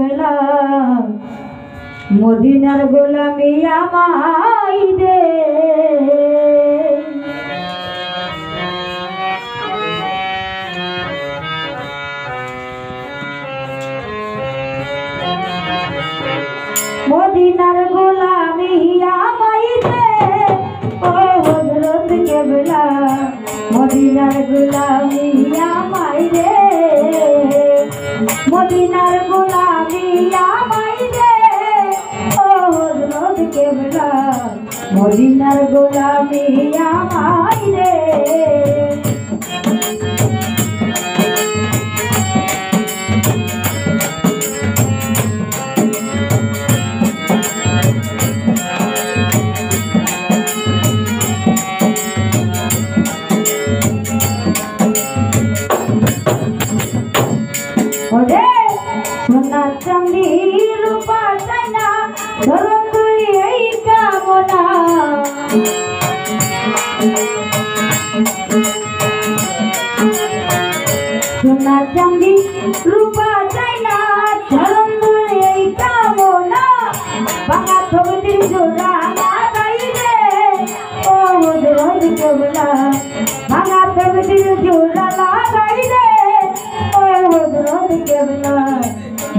কেবলা মদিনার গোলামি আমায় দে। মদিনার গোলামি আমায় দে ও হযরত কেবলা মদিনার গোলামি আমায় দে। মদিনার গোলামি আমায় দে ও হযরত কেবলা মদিনার গোলামি আমায় দে। সোনা চাঁদি রূপা চাই না ধরো তুই এই কামনা। সোনা চাঁদি রূপা চাই না ধরো তুই এই কামনা। ভাঙা ছবিটির জোড়া লাগাই রে ও হযরত কেবলা ভাঙা ছবিটির জোড়া লাগাই রে ও হযরত কেবলা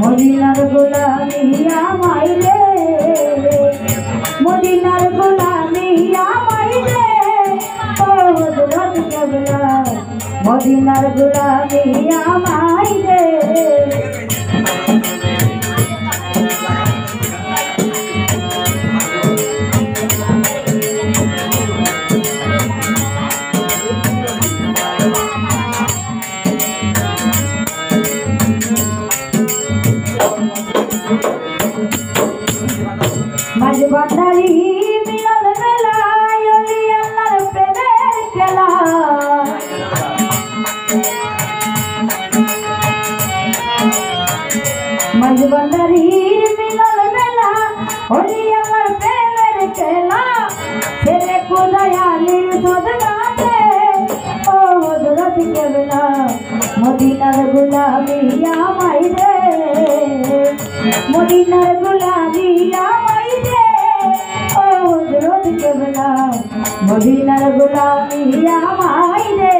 মদিনার গোলামি আমায় দে। মদিনার গোলামি আমায় দে ও হযরত কেবলা মদিনার গোলামি আমায় দে। মাঝবান্ধারি মিলন মেলা ওলি আল্লাহর প্রেমের খেলা। মাঝবান্ধারির মিলন মেলা ওলি আল্লাহর প্রেমের খেলা। ছেলে কোদায়ালির সদগাতে ও হযরত কেবলা মদিনার গোলামি আমায় দে। মদিনার গোলামি আমায় দে ও হযরত কেবলা মদিনার গোলামি আমায় দে।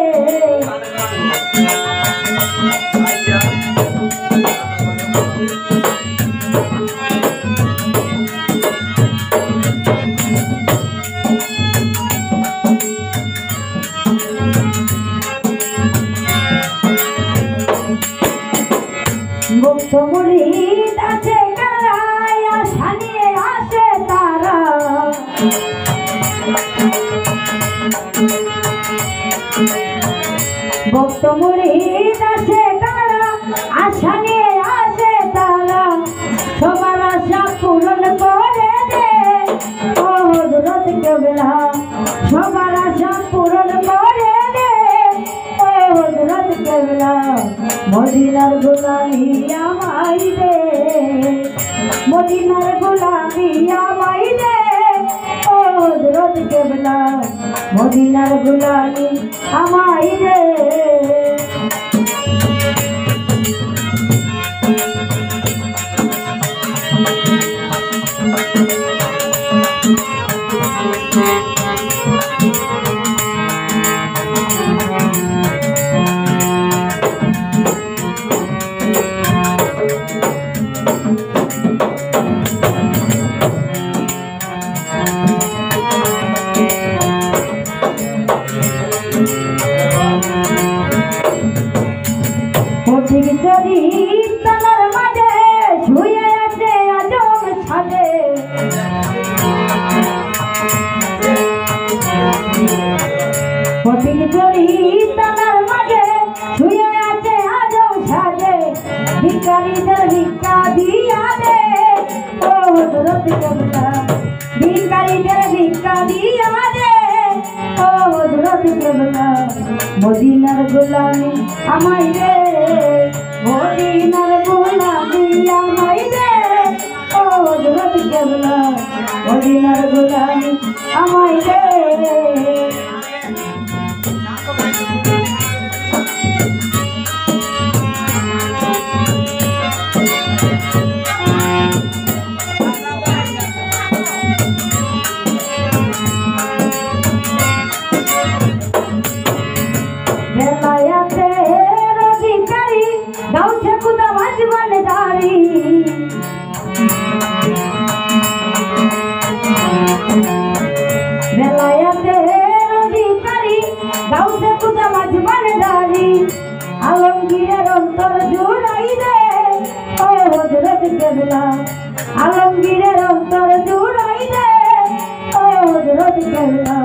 মুক্ত মুরিদ আছে কারায় আশা নিয়ে আসে তারা। ভক্ত মুরিদ আছে কারা আশা নিয়ে আসে তারা। সবার আশা পূরণ করে দে ও হযরত কেবলা সবার আশা পূরণ করে দে ও হযরত কেবলা মদিনার গোলামি আমায় দে। মদিনার গোলামি আমায় দে ও হযরত কেবলা মদিনার গোলামি আমায় দে। পথিক চরি তলার মাঝে শুয়ে আছে আজম ছাদে। পথিক চরি তলার মাঝে শুয়ে আছে আজম ছাদে। ভিখারীদের ভিক্ষা দিয়া দে ও হযরত কেবলা ভিখারীদের ভিক্ষা দিয়া দে ও হযরত কেবলা মদিনার গোলামি আমায় দে। মদিনার গোলামি আমায় দে ও হযরত কেবলা মদিনার গোলামি আমায় দে। গাউসে পূজা মাঝবান দারি আলমগীরের অন্তর জুড়াই দে ও হযরত কেবলা আলমগীরের অন্তর জুড়াই দে ও হযরত কেবলা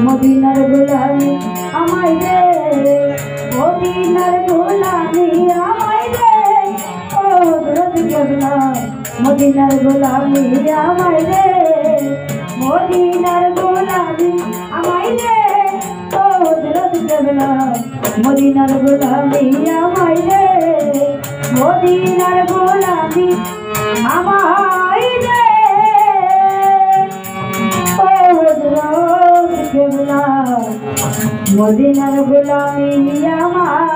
মদিনার গোলামি আমায় দে মদিনার গোলামি আমায় দে ও হযরত কেবলা মদিনার গোলামি আমায় দে মদিনার গোলামি আমায় দে ও হযরত কেবলা মদিনার গোলামি আমায় দে মদিনার গোলামি আমায় দে ও হযরত কেবলা মদিনার গোলামি আমায়